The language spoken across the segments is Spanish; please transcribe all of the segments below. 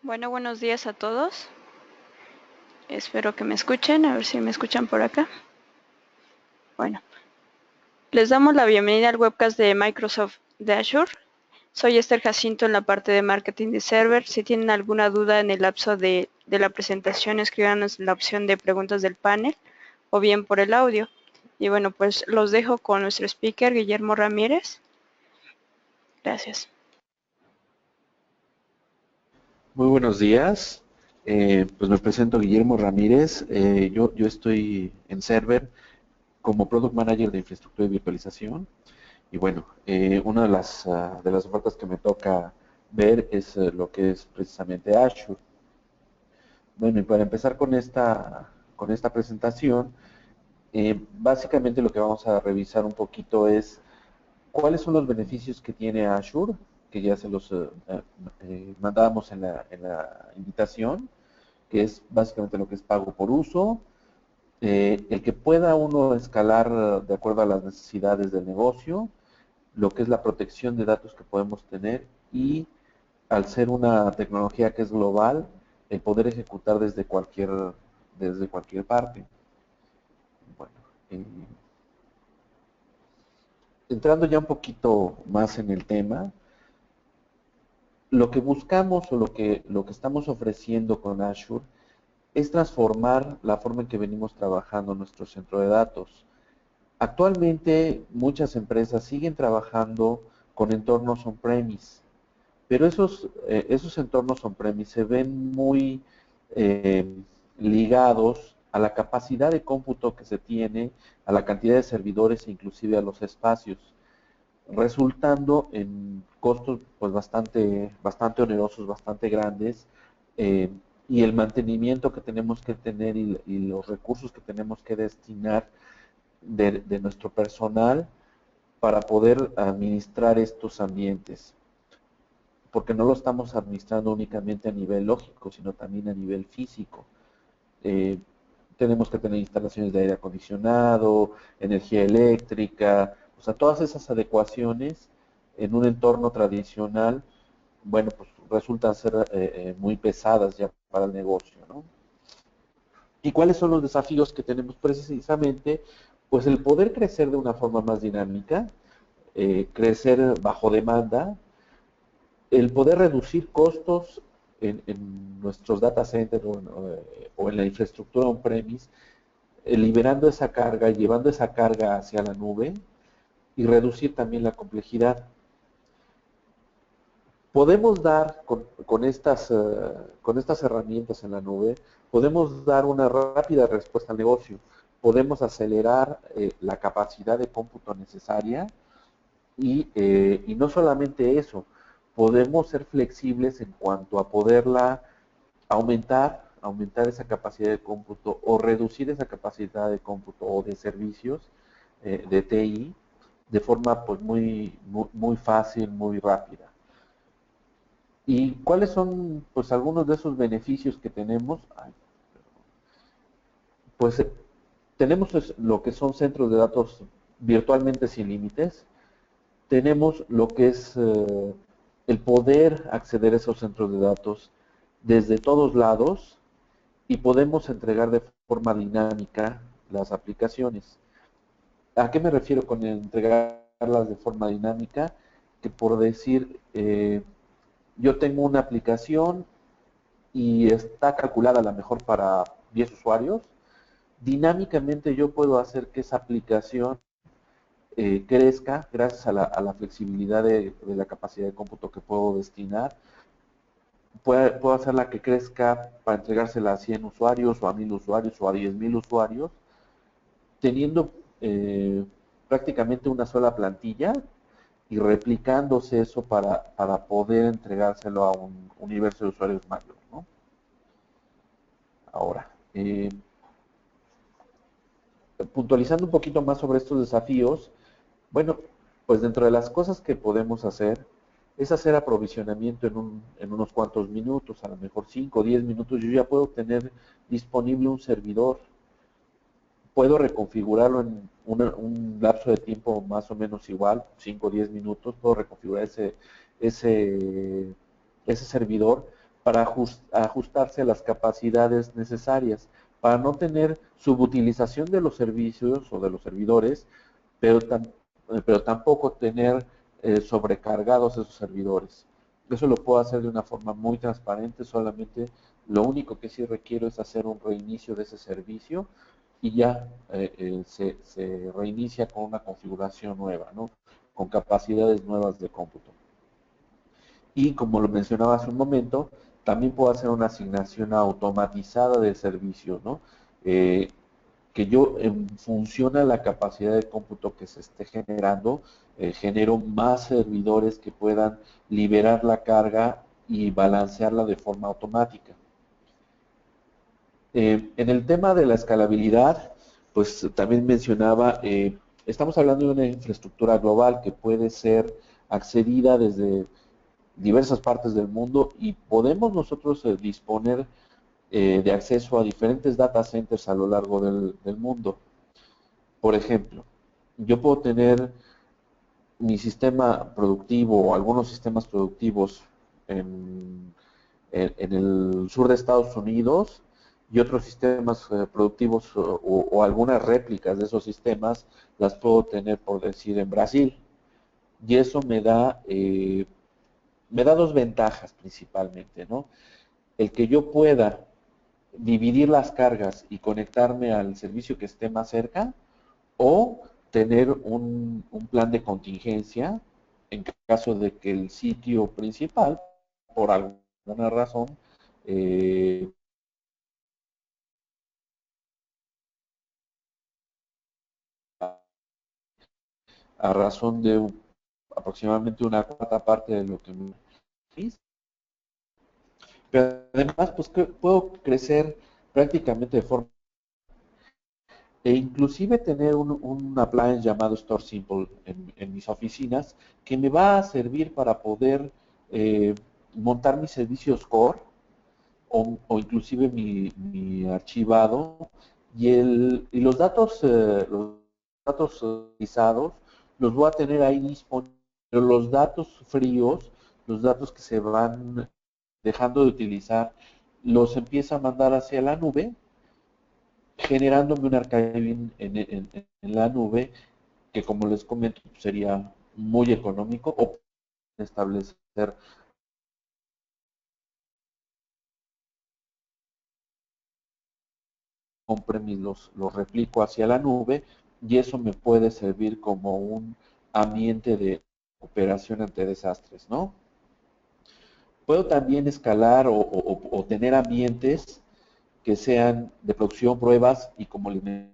Bueno, buenos días a todos. Espero que me escuchen, a ver si me escuchan por acá. Bueno, les damos la bienvenida al webcast de Microsoft de Azure. Soy Esther Jacinto en la parte de marketing de server. Si tienen alguna duda en el lapso de la presentación, escríbanos en la opción de preguntas del panel o bien por el audio. Y bueno, pues los dejo con nuestro speaker, Guillermo Ramírez. Gracias. Muy buenos días. Pues me presento Guillermo Ramírez. Yo estoy en Server como Product Manager de Infraestructura y Virtualización. Y bueno, una de las ofertas que me toca ver es lo que es precisamente Azure. Bueno, y para empezar con esta presentación, básicamente lo que vamos a revisar un poquito es cuáles son los beneficios que tiene Azure, que ya se los mandábamos en la invitación, que es básicamente lo que es pago por uso, el que pueda uno escalar de acuerdo a las necesidades del negocio, lo que es la protección de datos que podemos tener y al ser una tecnología que es global, el poder ejecutar desde cualquier parte. Bueno, eh, entrando ya un poquito más en el tema, lo que buscamos o lo que estamos ofreciendo con Azure es transformar la forma en que venimos trabajando nuestro centro de datos. Actualmente muchas empresas siguen trabajando con entornos on-premise, pero esos entornos on-premise se ven muy eh, ligados a la capacidad de cómputo que se tiene, a la cantidad de servidores e inclusive a los espacios, resultando en costos pues bastante onerosos, bastante grandes, eh, y el mantenimiento que tenemos que tener y los recursos que tenemos que destinar de nuestro personal para poder administrar estos ambientes, porque no lo estamos administrando únicamente a nivel lógico, sino también a nivel físico. Eh, Tenemos que tener instalaciones de aire acondicionado, energía eléctrica, o sea, todas esas adecuaciones en un entorno tradicional, bueno, pues resultan ser muy pesadas ya para el negocio, ¿no? ¿Y cuáles son los desafíos que tenemos precisamente? Pues el poder crecer de una forma más dinámica, crecer bajo demanda, el poder reducir costos en nuestros data centers o en la infraestructura on-premise, liberando esa carga, llevando esa carga hacia la nube y reducir también la complejidad. Podemos dar con estas herramientas en la nube, podemos dar una rápida respuesta al negocio, podemos acelerar la capacidad de cómputo necesaria y no solamente eso, podemos ser flexibles en cuanto a poderla aumentar esa capacidad de cómputo o reducir esa capacidad de cómputo o de servicios de TI de forma pues muy fácil, muy rápida. ¿Y cuáles son pues algunos de esos beneficios que tenemos? Pues tenemos lo que son centros de datos virtualmente sin límites, tenemos lo que es el poder acceder a esos centros de datos desde todos lados y podemos entregar de forma dinámica las aplicaciones. ¿A qué me refiero con entregarlas de forma dinámica? Que por decir, yo tengo una aplicación y está calculada a lo mejor para 10 usuarios, dinámicamente yo puedo hacer que esa aplicación crezca gracias a la flexibilidad de la capacidad de cómputo que puedo destinar. Puedo hacerla que crezca para entregársela a 100 usuarios o a 1000 usuarios o a 10,000 usuarios, teniendo prácticamente una sola plantilla y replicándose eso para poder entregárselo a un universo de usuarios mayor, ¿no? Ahora, puntualizando un poquito más sobre estos desafíos, bueno, pues dentro de las cosas que podemos hacer es hacer aprovisionamiento en unos cuantos minutos, a lo mejor 5 o 10 minutos, yo ya puedo tener disponible un servidor, puedo reconfigurarlo en un lapso de tiempo más o menos igual, 5 o 10 minutos, puedo reconfigurar ese servidor para ajustarse a las capacidades necesarias, para no tener subutilización de los servicios o de los servidores, pero, pero tampoco tener sobrecargados esos servidores. Eso lo puedo hacer de una forma muy transparente, solamente lo único que sí requiero es hacer un reinicio de ese servicio y ya se reinicia con una configuración nueva, ¿no? Con capacidades nuevas de cómputo. Y como lo mencionaba hace un momento, también puedo hacer una asignación automatizada del servicio, ¿no? Que yo en función a la capacidad de cómputo que se esté generando, genero más servidores que puedan liberar la carga y balancearla de forma automática. En el tema de la escalabilidad, pues también mencionaba, estamos hablando de una infraestructura global que puede ser accedida desde diversas partes del mundo y podemos nosotros disponer de acceso a diferentes data centers a lo largo del mundo. Por ejemplo, yo puedo tener mi sistema productivo o algunos sistemas productivos en, en el sur de Estados Unidos y otros sistemas productivos o algunas réplicas de esos sistemas las puedo tener, por decir, en Brasil. Y eso me da dos ventajas principalmente, ¿no? El que yo pueda dividir las cargas y conectarme al servicio que esté más cerca, o tener un plan de contingencia en caso de que el sitio principal, por alguna razón, eh, a razón de aproximadamente una cuarta parte de lo que me hice, pero además pues puedo crecer prácticamente de forma e inclusive tener un appliance llamado Store Simple en mis oficinas que me va a servir para poder montar mis servicios core o inclusive mi archivado y los datos utilizados los voy a tener ahí disponibles, pero los datos fríos, los datos que se van dejando de utilizar, los empiezo a mandar hacia la nube, generándome un archiving en la nube que, como les comento, sería muy económico o establecer on-premise, los replico hacia la nube y eso me puede servir como un ambiente de operación ante desastres, ¿no? Puedo también escalar o tener ambientes que sean de producción, pruebas y como alimentación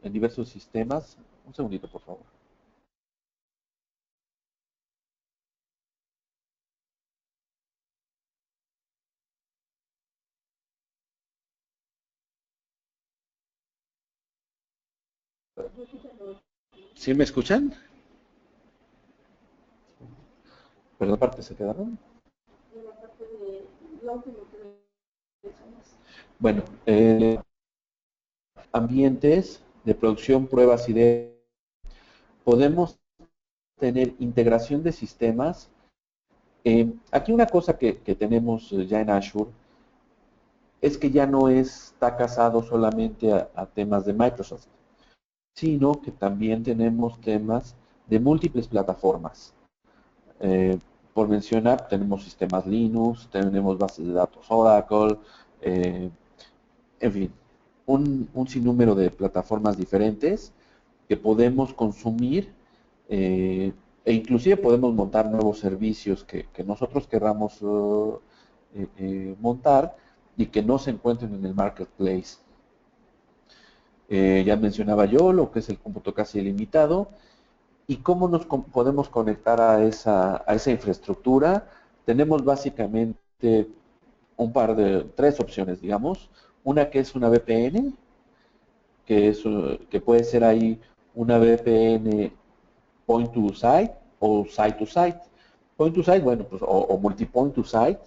en diversos sistemas. Un segundito, por favor. ¿Sí me escuchan? ¿Perdón, parte se quedaron? Bueno, ambientes de producción, pruebas y de podemos tener integración de sistemas. Aquí una cosa que tenemos ya en Azure es que ya no está casado solamente a temas de Microsoft, sino que también tenemos temas de múltiples plataformas. Eh, por mencionar, tenemos sistemas Linux, tenemos bases de datos Oracle, eh, en fin, un sinnúmero de plataformas diferentes que podemos consumir e inclusive podemos montar nuevos servicios que nosotros querramos montar y que no se encuentren en el marketplace. Ya mencionaba yo lo que es el cómputo casi ilimitado y cómo nos podemos conectar a esa infraestructura. Tenemos básicamente tres opciones, digamos. Una que es una VPN, que puede ser ahí una VPN point to site o site to site. Point to site, bueno, pues o multipoint to site,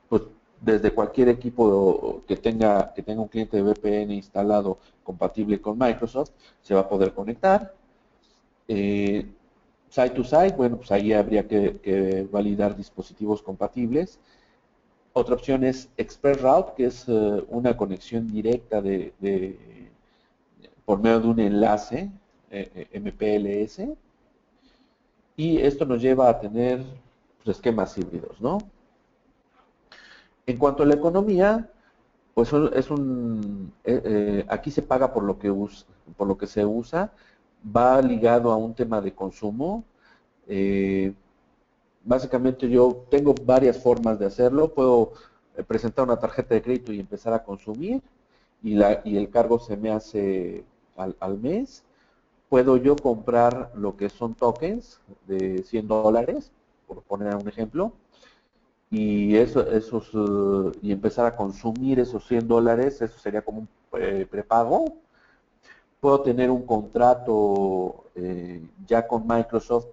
pues desde cualquier equipo que tenga un cliente de VPN instalado compatible con Microsoft, se va a poder conectar. Eh, Site to site, bueno, pues ahí habría que validar dispositivos compatibles. Otra opción es Express Route, que es una conexión directa por medio de un enlace MPLS, y esto nos lleva a tener pues, esquemas híbridos, ¿no? En cuanto a la economía, pues aquí se paga por lo que se usa, va ligado a un tema de consumo. Eh, Básicamente yo tengo varias formas de hacerlo. Puedo presentar una tarjeta de crédito y empezar a consumir y el cargo se me hace al mes. Puedo yo comprar lo que son tokens de $100, por poner un ejemplo, y y empezar a consumir esos $100. Eso sería como un prepago. Puedo tener un contrato ya con Microsoft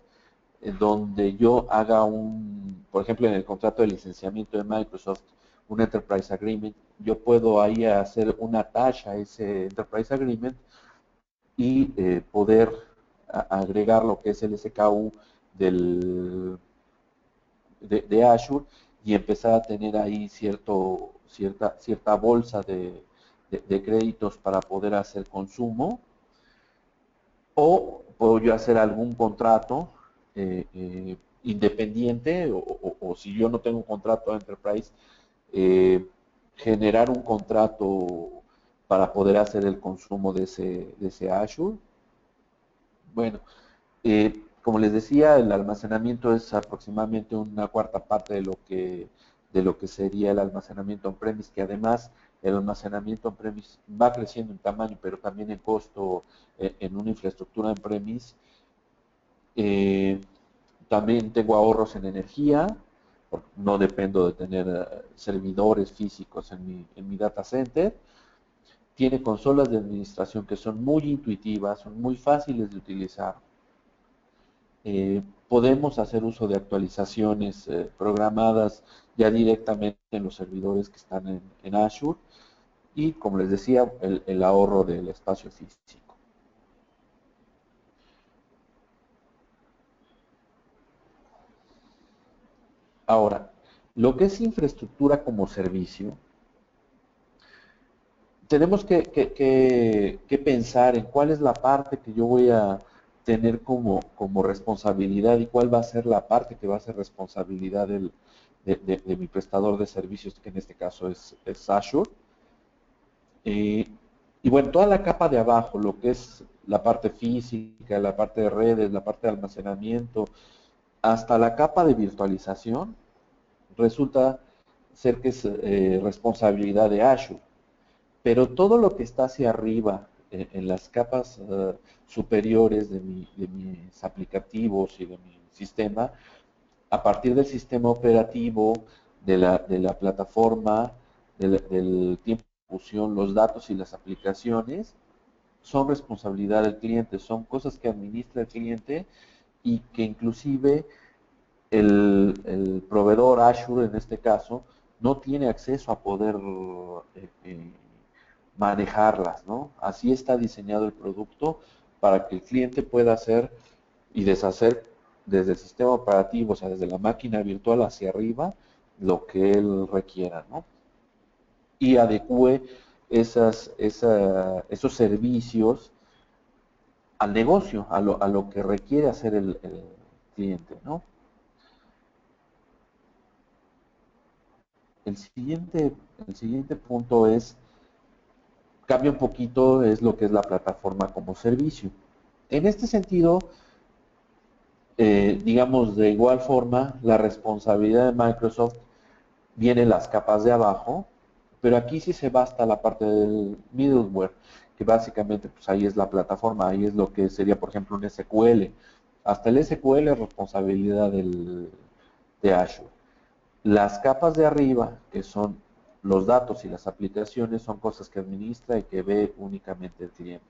donde yo haga por ejemplo, en el contrato de licenciamiento de Microsoft, un Enterprise Agreement, yo puedo ahí hacer una talla a ese Enterprise Agreement y poder agregar lo que es el SKU de Azure y empezar a tener ahí cierta bolsa de créditos para poder hacer consumo. O puedo yo hacer algún contrato independiente, o si yo no tengo un contrato de Enterprise, eh, generar un contrato para poder hacer el consumo de ese Azure. Bueno, como les decía, el almacenamiento es aproximadamente una cuarta parte de lo que sería el almacenamiento on-premise, que además el almacenamiento on-premise va creciendo en tamaño, pero también en costo en una infraestructura on-premise. Eh, También tengo ahorros en energía, porque no dependo de tener servidores físicos en mi data center. Tiene consolas de administración que son muy intuitivas, son muy fáciles de utilizar. Podemos hacer uso de actualizaciones programadas ya directamente en los servidores que están en Azure y, como les decía, el ahorro del espacio físico. Ahora, lo que es infraestructura como servicio, tenemos que pensar en cuál es la parte que yo voy a tener como responsabilidad y cuál va a ser la parte que va a ser responsabilidad de mi prestador de servicios, que en este caso es Azure. Eh, y bueno, toda la capa de abajo, lo que es la parte física, la parte de redes, la parte de almacenamiento, hasta la capa de virtualización, resulta ser que es responsabilidad de Azure. Pero todo lo que está hacia arriba, en las capas superiores de mis aplicativos y de mi sistema, a partir del sistema operativo, de la plataforma, del tiempo de ejecución, los datos y las aplicaciones, son responsabilidad del cliente, son cosas que administra el cliente y que inclusive el proveedor Azure, en este caso, no tiene acceso a poder manejarlas, ¿no? Así está diseñado el producto para que el cliente pueda hacer y deshacer desde el sistema operativo, o sea, desde la máquina virtual hacia arriba, lo que él requiera, ¿no? Y adecue esos servicios al negocio, a lo que requiere hacer el cliente, ¿no? El siguiente, el siguiente punto cambia un poquito, es lo que es la plataforma como servicio. En este sentido, digamos, de igual forma, la responsabilidad de Microsoft viene en las capas de abajo, pero aquí sí se va hasta la parte del middleware, que básicamente pues ahí es la plataforma, ahí es lo que sería, por ejemplo, un SQL. Hasta el SQL es responsabilidad de Azure. Las capas de arriba, que son los datos y las aplicaciones, son cosas que administra y que ve únicamente el cliente.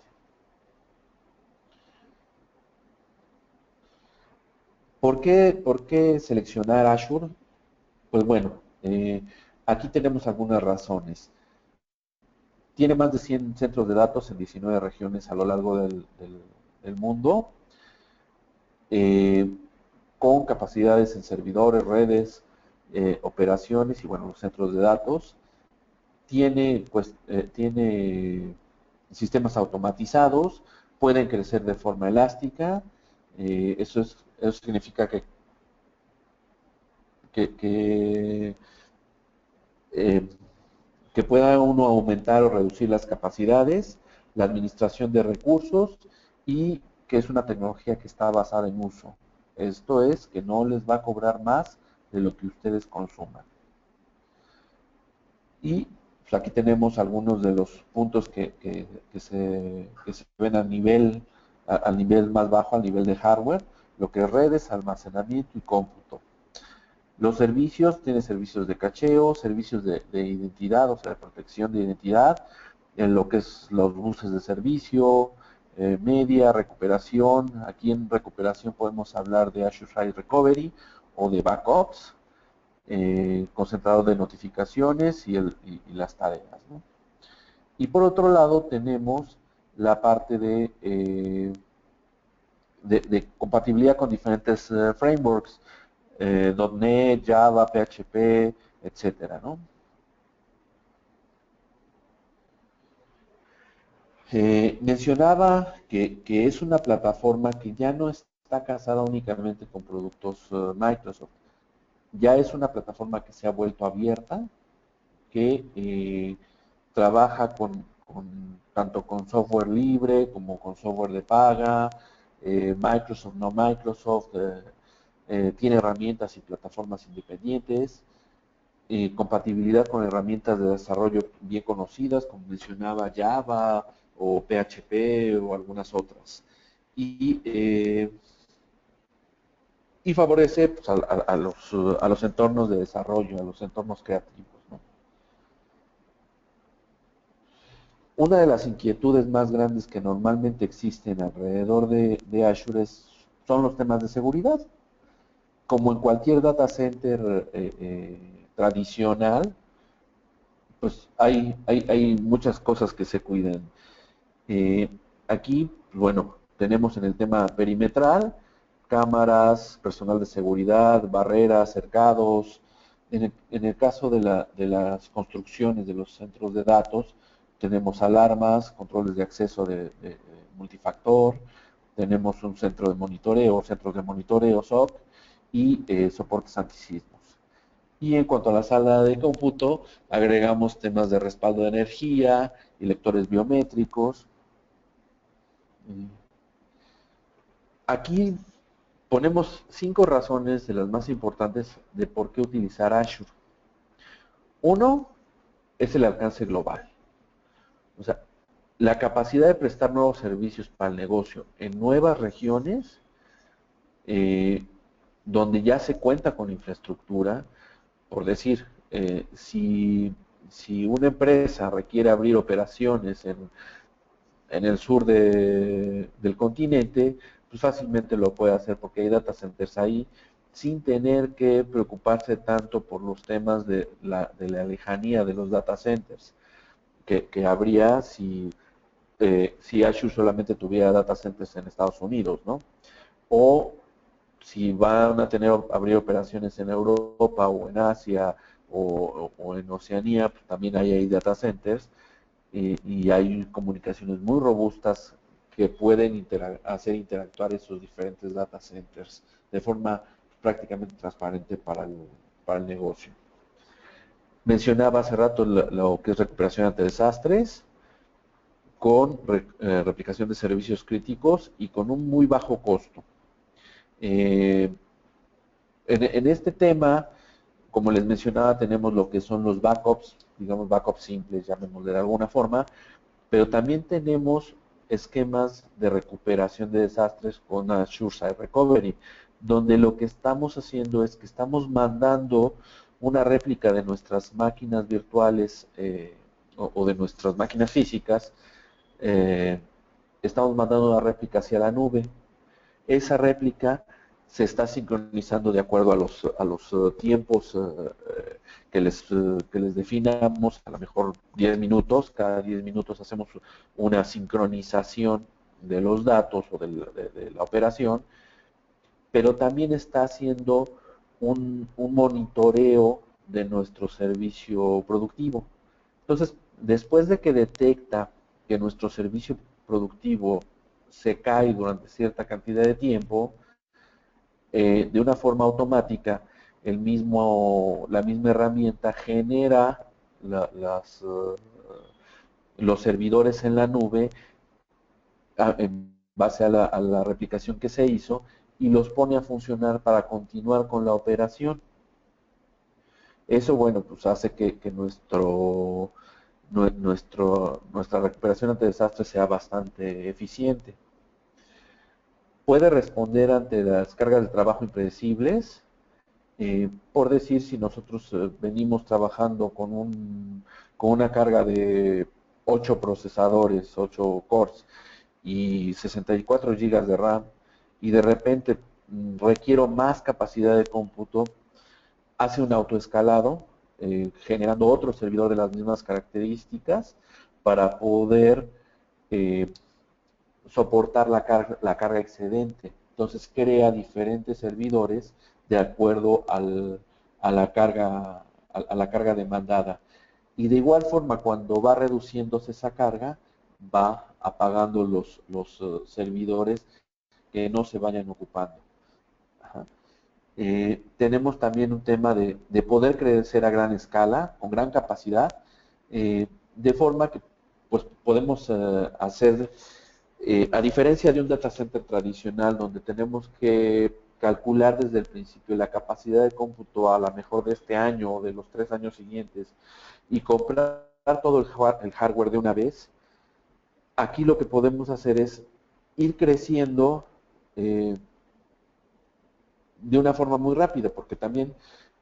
¿Por qué seleccionar Azure? Pues bueno, aquí tenemos algunas razones. Tiene más de 100 centros de datos en 19 regiones a lo largo del mundo. eh, con capacidades en servidores, redes, operaciones y bueno, los centros de datos. Tiene sistemas automatizados, pueden crecer de forma elástica. Eso significa que, que, eh, que pueda uno aumentar o reducir las capacidades, la administración de recursos y que es una tecnología que está basada en uso. Esto es que no les va a cobrar más de lo que ustedes consuman. Y pues, aquí tenemos algunos de los puntos que se ven al nivel más bajo, al nivel de hardware, lo que es redes, almacenamiento y cómputo. Los servicios, tiene servicios de cacheo, servicios de identidad, o sea, de protección de identidad, en lo que es los buses de servicio, media, recuperación. Aquí en recuperación podemos hablar de Azure Site Recovery o de backups, concentrador de notificaciones y las tareas, ¿no? Y por otro lado tenemos la parte de compatibilidad con diferentes frameworks, .NET, Java, PHP, etcétera, ¿no? Mencionaba que es una plataforma que ya no está casada únicamente con productos Microsoft, ya es una plataforma que se ha vuelto abierta, que trabaja tanto con software libre como con software de paga, Microsoft, no Microsoft, tiene herramientas y plataformas independientes, compatibilidad con herramientas de desarrollo bien conocidas, como mencionaba Java o PHP o algunas otras. Y favorece pues, a los entornos de desarrollo, a los entornos creativos, ¿no? Una de las inquietudes más grandes que normalmente existen alrededor de Azure son los temas de seguridad. Como en cualquier data center tradicional, pues hay muchas cosas que se cuidan. Eh, Aquí, bueno, tenemos en el tema perimetral, cámaras, personal de seguridad, barreras, cercados. En el caso de las construcciones de los centros de datos, tenemos alarmas, controles de acceso de multifactor, tenemos un centro de monitoreo, centros de monitoreo, SOC, y soportes antisismos. Y en cuanto a la sala de cómputo, agregamos temas de respaldo de energía y lectores biométricos. Aquí ponemos 5 razones de las más importantes de por qué utilizar Azure. Uno es el alcance global. O sea, la capacidad de prestar nuevos servicios para el negocio en nuevas regiones, eh, donde ya se cuenta con infraestructura. Por decir, si una empresa requiere abrir operaciones en el sur del continente, pues fácilmente lo puede hacer porque hay data centers ahí sin tener que preocuparse tanto por los temas de la lejanía de los data centers que habría si Azure solamente tuviera data centers en Estados Unidos, ¿no? O si van a abrir operaciones en Europa o en Asia o en Oceanía, pues también hay data centers y hay comunicaciones muy robustas que pueden hacer interactuar esos diferentes data centers de forma prácticamente transparente para el negocio. Mencionaba hace rato lo que es recuperación ante desastres, con replicación de servicios críticos y con un muy bajo costo. Eh, en este tema, como les mencionaba, tenemos lo que son los backups, digamos backups simples, llamémosle de alguna forma, pero también tenemos esquemas de recuperación de desastres con Azure Site Recovery, donde lo que estamos haciendo es que estamos mandando una réplica de nuestras máquinas virtuales o de nuestras máquinas físicas, eh, estamos mandando una réplica hacia la nube. Esa réplica se está sincronizando de acuerdo a los tiempos que les definamos, a lo mejor 10 minutos, cada 10 minutos hacemos una sincronización de los datos o de la operación pero también está haciendo un monitoreo de nuestro servicio productivo. Entonces, después de que detecta que nuestro servicio productivo se cae durante cierta cantidad de tiempo, de una forma automática, la misma herramienta genera las, los servidores en la nube en base a la replicación que se hizo y los pone a funcionar para continuar con la operación. Eso, bueno, pues hace que nuestra recuperación ante desastres sea bastante eficiente. Puede responder ante las cargas de trabajo impredecibles. Por decir, si nosotros venimos trabajando con una carga de 8 procesadores, 8 cores y 64 gigas de RAM, y de repente requiero más capacidad de cómputo, hace un autoescalado, generando otro servidor de las mismas características para poder eh, soportar la carga excedente. Entonces crea diferentes servidores de acuerdo a la carga demandada. Y de igual forma, cuando va reduciéndose esa carga, va apagando los servidores que no se vayan ocupando. Ajá. Tenemos también un tema de poder crecer a gran escala, con gran capacidad, de forma que pues, podemos hacer, a diferencia de un data center tradicional, donde tenemos que calcular desde el principio la capacidad de cómputo a la mejor de este año o de los 3 años siguientes y comprar todo el hardware de una vez, aquí lo que podemos hacer es ir creciendo eh, de una forma muy rápida, porque también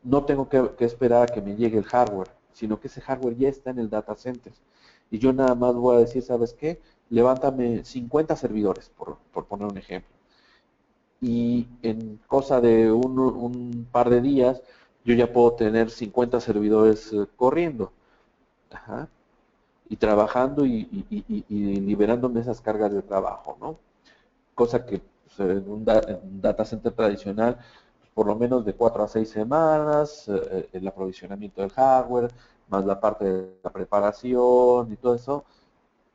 no tengo que esperar a que me llegue el hardware, sino que ese hardware ya está en el data center. Y yo nada más voy a decir, ¿sabes qué? Levántame 50 servidores, por poner un ejemplo. Y en cosa de un par de días, yo ya puedo tener 50 servidores corriendo. Ajá. Y trabajando y liberándome esas cargas de trabajo, ¿no? Cosa que pues, en un data center tradicional, pues, por lo menos de 4 a 6 semanas, el aprovisionamiento del hardware, más la parte de la preparación y todo eso,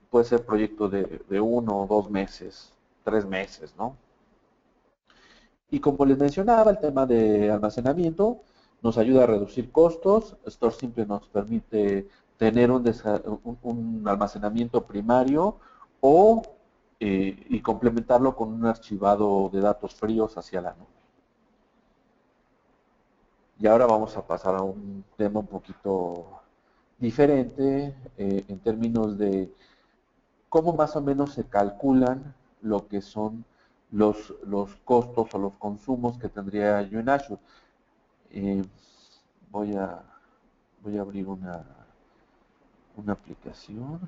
puede ser proyecto de 1 o 2 meses, 3 meses, ¿no? Y como les mencionaba, el tema de almacenamiento nos ayuda a reducir costos. Store Simple nos permite tener un almacenamiento primario o y complementarlo con un archivado de datos fríos hacia la nube. Y ahora vamos a pasar a un tema un poquito diferente en términos de cómo más o menos se calculan lo que son los costos o los consumos que tendría yo en Azure. Eh, voy, a, voy a abrir una aplicación.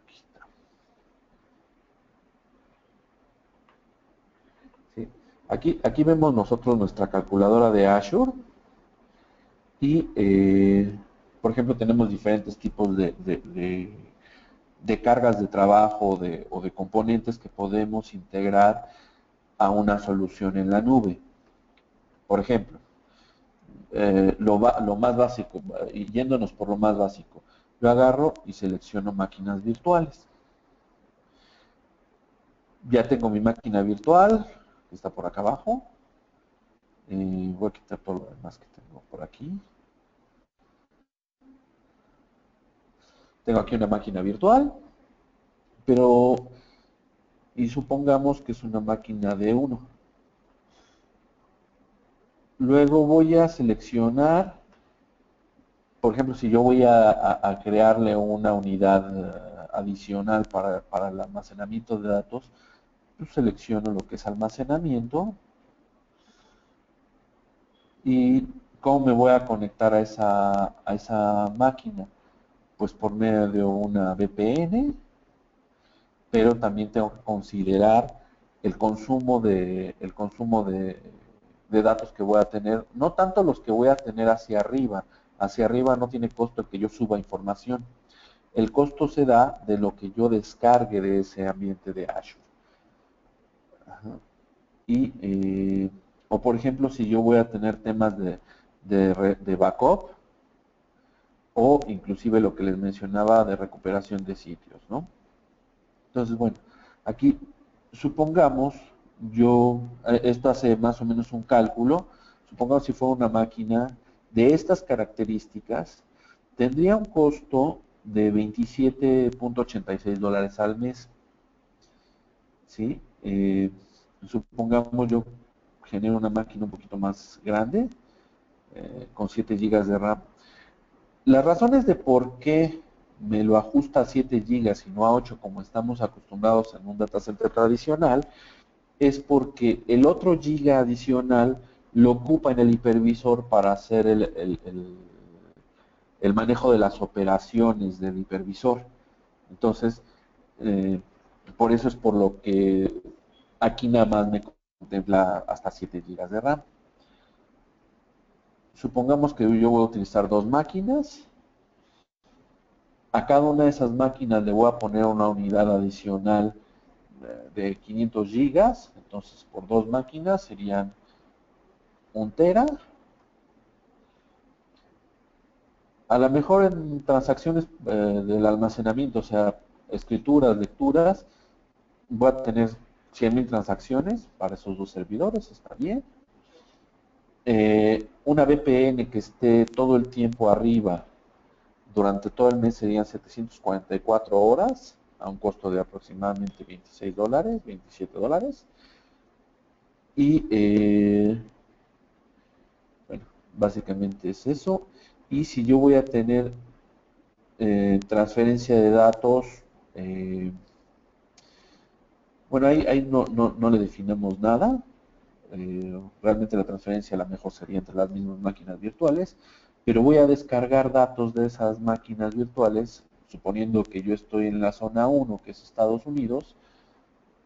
Aquí está. Sí. Aquí vemos nosotros nuestra calculadora de Azure y, por ejemplo, tenemos diferentes tipos de cargas de trabajo o de componentes que podemos integrar a una solución en la nube. Por ejemplo, lo más básico, y yéndonos por lo más básico, yo agarro y selecciono máquinas virtuales. Ya tengo mi máquina virtual, que está por acá abajo. Voy a quitar todo lo demás que tengo por aquí. Tengo aquí una máquina virtual, pero y supongamos que es una máquina de 1. Luego voy a seleccionar, por ejemplo, si yo voy a crearle una unidad adicional para el almacenamiento de datos, pues selecciono lo que es almacenamiento y cómo me voy a conectar a esa máquina. Pues por medio de una VPN, pero también tengo que considerar el consumo de datos que voy a tener, no tanto los que voy a tener hacia arriba, Hacia arriba no tiene costo el que yo suba información. El costo se da de lo que yo descargue de ese ambiente de Azure. Ajá. Y, o por ejemplo, si yo voy a tener temas de backup, o inclusive lo que les mencionaba de recuperación de sitios, ¿no? Entonces, bueno, aquí supongamos, esto hace más o menos un cálculo, supongamos si fuera una máquina de estas características, tendría un costo de $27.86 al mes, ¿sí? Supongamos yo genero una máquina un poquito más grande, con 7 gigas de RAM. Las razones de por qué me lo ajusta a 7 gigas y no a 8 como estamos acostumbrados en un data center tradicional es porque el otro giga adicional lo ocupa en el hipervisor para hacer el manejo de las operaciones del hipervisor. Entonces, eh, por eso es por lo que aquí nada más me contempla hasta 7 gigas de RAM. Supongamos que yo voy a utilizar dos máquinas. A cada una de esas máquinas le voy a poner una unidad adicional de 500 gigas. Entonces, por dos máquinas serían 1 tera. A lo mejor en transacciones del almacenamiento, o sea, escrituras, lecturas, voy a tener 100,000 transacciones para esos dos servidores, está bien. Una VPN que esté todo el tiempo arriba durante todo el mes serían 744 horas a un costo de aproximadamente $26, $27. Y bueno, básicamente es eso. Y si yo voy a tener transferencia de datos, eh, bueno, ahí no le definimos nada. Realmente la transferencia a lo mejor sería entre las mismas máquinas virtuales, pero voy a descargar datos de esas máquinas virtuales, suponiendo que yo estoy en la zona 1, que es Estados Unidos,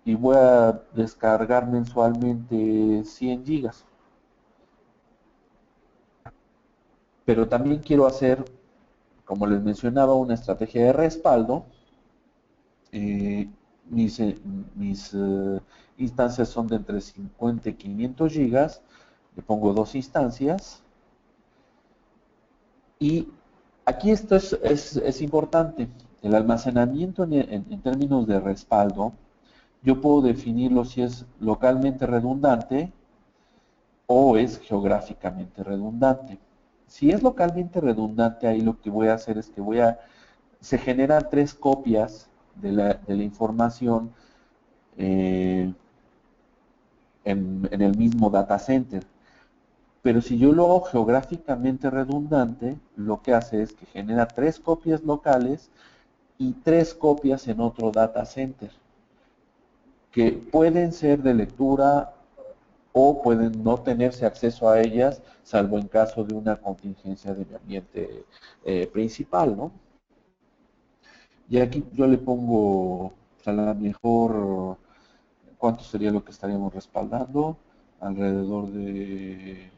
y voy a descargar mensualmente 100 gigas. Pero también quiero hacer, como les mencionaba, una estrategia de respaldo. Eh, mis mis instancias son de entre 50 y 500 gigas. Le pongo dos instancias. Y aquí esto es importante. El almacenamiento en términos de respaldo, yo puedo definirlo si es localmente redundante o es geográficamente redundante. Si es localmente redundante, ahí lo que voy a hacer es que se generan tres copias de la información eh, en el mismo data center. Pero si yo lo hago geográficamente redundante, lo que hace es que genera tres copias locales y tres copias en otro data center, que pueden ser de lectura o pueden no tenerse acceso a ellas, salvo en caso de una contingencia de mi ambiente principal, ¿no? Y aquí yo le pongo, pues, a lo mejor, ¿cuánto sería lo que estaríamos respaldando? Alrededor de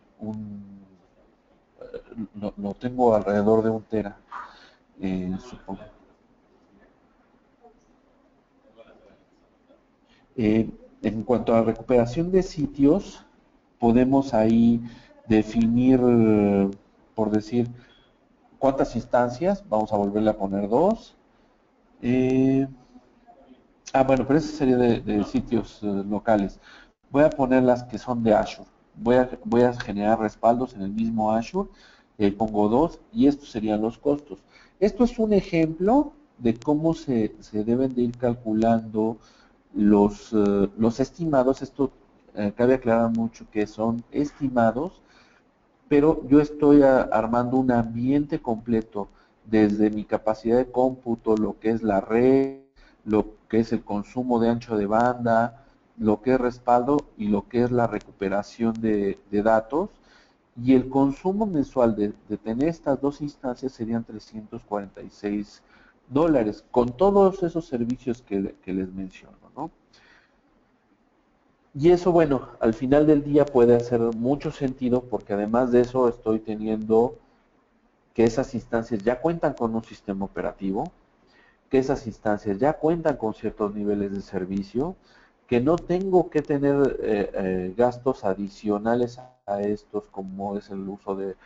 lo tengo alrededor de 1 tera, supongo. Eh, en cuanto a recuperación de sitios, podemos ahí definir, por decir, cuántas instancias, vamos a volverle a poner dos. Eh, bueno, pero ese sería de sitios locales. Voy a poner las que son de Azure. Voy a generar respaldos en el mismo Azure. Pongo dos y estos serían los costos. Esto es un ejemplo de cómo se deben de ir calculando los estimados. Esto cabe aclarar mucho que son estimados, pero yo estoy armando un ambiente completo desde mi capacidad de cómputo, lo que es la red, lo que es el consumo de ancho de banda, lo que es respaldo y lo que es la recuperación de datos. Y el consumo mensual de tener estas dos instancias serían $346, con todos esos servicios que les menciono, ¿no? Y eso, bueno, al final del día puede hacer mucho sentido porque además de eso estoy teniendo que esas instancias ya cuentan con un sistema operativo, que esas instancias ya cuentan con ciertos niveles de servicio, que no tengo que tener gastos adicionales a estos, como es el uso de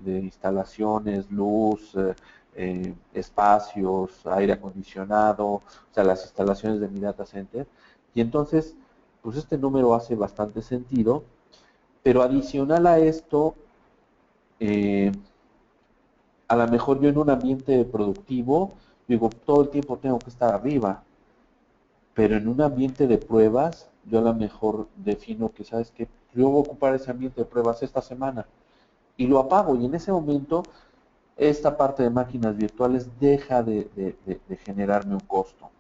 instalaciones, luz, espacios, aire acondicionado, o sea, las instalaciones de mi data center. Y entonces, pues este número hace bastante sentido, pero adicional a esto, eh, a lo mejor yo en un ambiente productivo, digo, todo el tiempo tengo que estar arriba, pero en un ambiente de pruebas, yo a lo mejor defino que, ¿sabes qué? Yo voy a ocupar ese ambiente de pruebas esta semana y lo apago y en ese momento esta parte de máquinas virtuales deja de generarme un costo.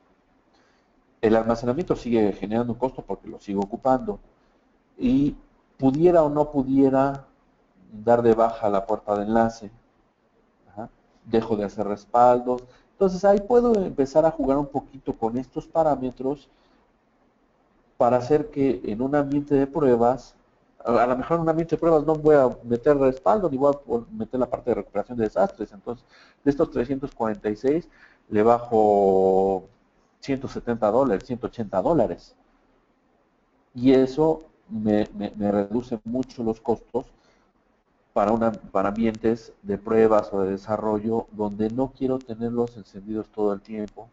El almacenamiento sigue generando un costo porque lo sigo ocupando y pudiera o no pudiera dar de baja la puerta de enlace. Ajá. Dejo de hacer respaldos. Entonces ahí puedo empezar a jugar un poquito con estos parámetros para hacer que en un ambiente de pruebas, a lo mejor en un ambiente de pruebas no voy a meter respaldo ni voy a meter la parte de recuperación de desastres. Entonces, de estos 346 le bajo $170, $180. Y eso me reduce mucho los costos para ambientes de pruebas o de desarrollo donde no quiero tenerlos encendidos todo el tiempo,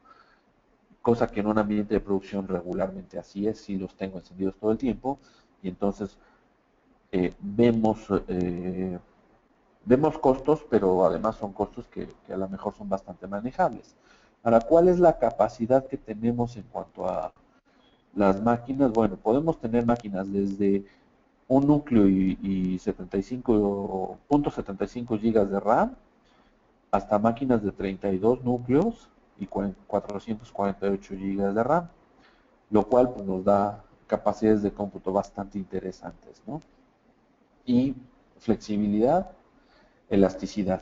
cosa que en un ambiente de producción regularmente así es, si los tengo encendidos todo el tiempo, y entonces eh, vemos, eh, vemos costos, pero además son costos que a lo mejor son bastante manejables. Ahora, ¿cuál es la capacidad que tenemos en cuanto a las máquinas? Bueno, podemos tener máquinas desde un núcleo y 75.75 GB de RAM hasta máquinas de 32 núcleos y 448 GB de RAM, lo cual pues, nos da capacidades de cómputo bastante interesantes, ¿no? Y flexibilidad, elasticidad.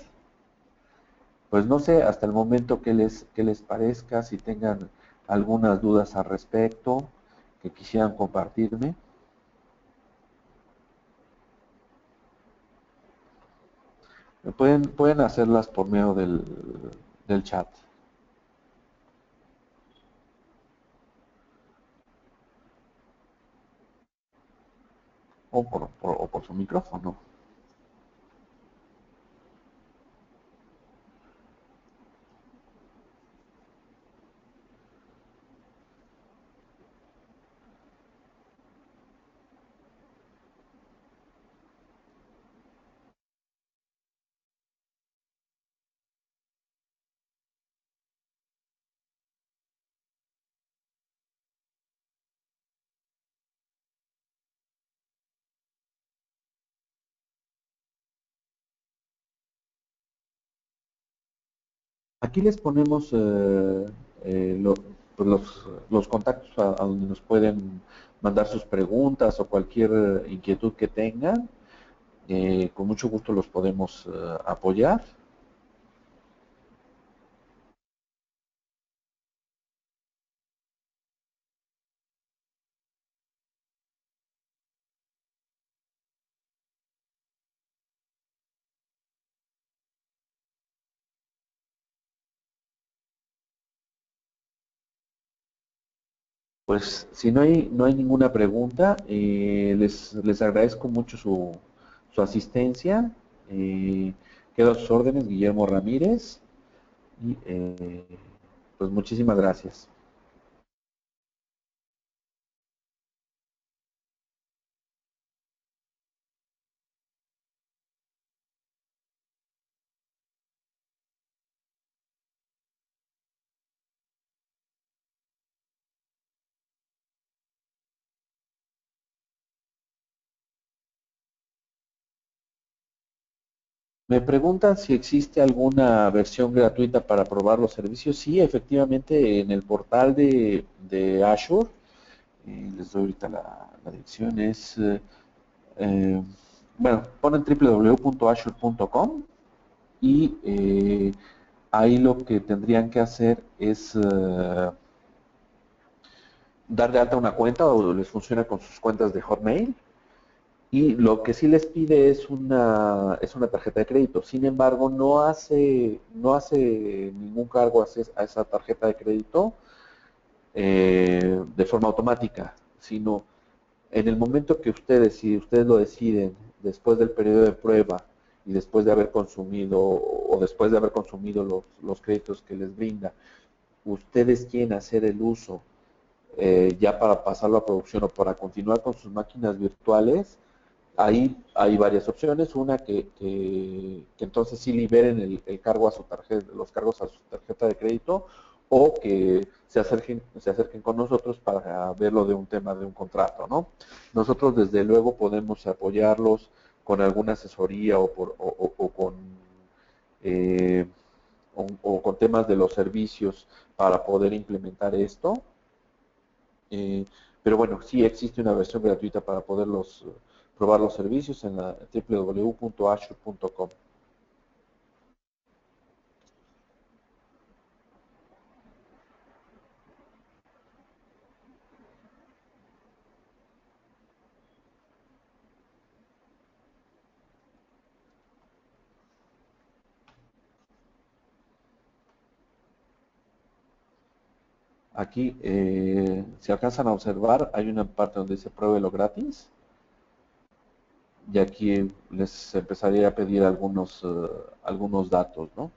Pues no sé hasta el momento qué les parezca, si tengan algunas dudas al respecto que quisieran compartirme. Pueden hacerlas por medio del chat o por su micrófono. Aquí les ponemos pues los contactos a donde nos pueden mandar sus preguntas o cualquier inquietud que tengan. Con mucho gusto los podemos apoyar. Pues si no hay ninguna pregunta, les agradezco mucho su asistencia. Quedo a sus órdenes, Guillermo Ramírez. Y pues muchísimas gracias. Me preguntan si existe alguna versión gratuita para probar los servicios. Sí, efectivamente, en el portal de Azure, les doy ahorita la dirección, eh, bueno, ponen www.azure.com y ahí lo que tendrían que hacer es dar de alta una cuenta o les funciona con sus cuentas de Hotmail y lo que sí les pide es una tarjeta de crédito. Sin embargo, no hace ningún cargo a esa tarjeta de crédito de forma automática, sino en el momento que ustedes, si ustedes lo deciden, después del periodo de prueba y después de haber consumido o después de haber consumido los créditos que les brinda, ustedes quieren hacer el uso ya para pasarlo a producción o para continuar con sus máquinas virtuales, ahí hay varias opciones. Una que entonces sí liberen el cargo a su tarjeta, los cargos a su tarjeta de crédito, o que se acerquen con nosotros para verlo de un tema de un contrato, ¿no? Nosotros desde luego podemos apoyarlos con alguna asesoría o con eh, o con temas de los servicios para poder implementar esto. Eh, pero bueno, sí existe una versión gratuita para poderlos probar los servicios en la www.azure.com. Aquí, si alcanzan a observar, hay una parte donde dice pruébelo gratis y aquí les empezaría a pedir algunos datos, ¿no?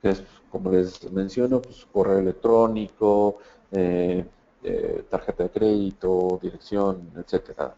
Que es, como les menciono, pues, correo electrónico, eh, tarjeta de crédito, dirección, etcétera.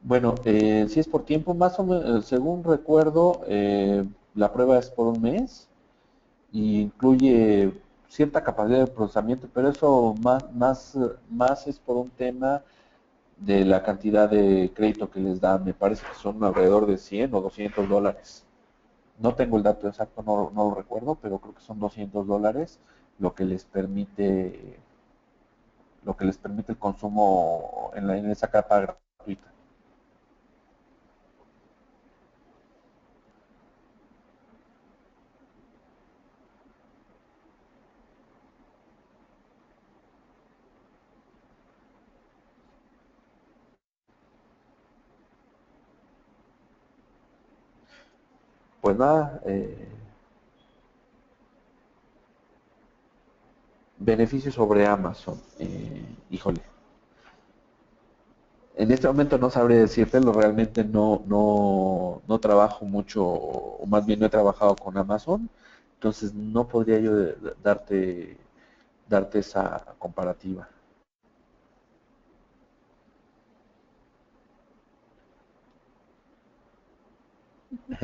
Bueno, si es por tiempo, más o menos, según recuerdo, la prueba es por un mes y incluye cierta capacidad de procesamiento, pero eso más es por un tema de la cantidad de crédito que les dan. Me parece que son alrededor de 100 o $200. No tengo el dato exacto, no lo recuerdo, pero creo que son $200 lo que les permite, lo que les permite el consumo en esa capa gratuita. Pues nada, beneficios sobre Amazon. Híjole, en este momento no sabré decírtelo, realmente no trabajo mucho, o más bien no he trabajado con Amazon, entonces no podría yo darte esa comparativa.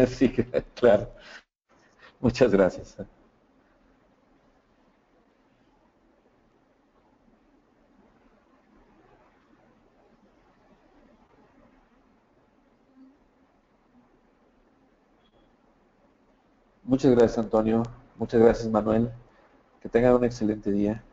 Sí, claro. Muchas gracias. Muchas gracias, Antonio. Muchas gracias, Manuel. Que tengan un excelente día.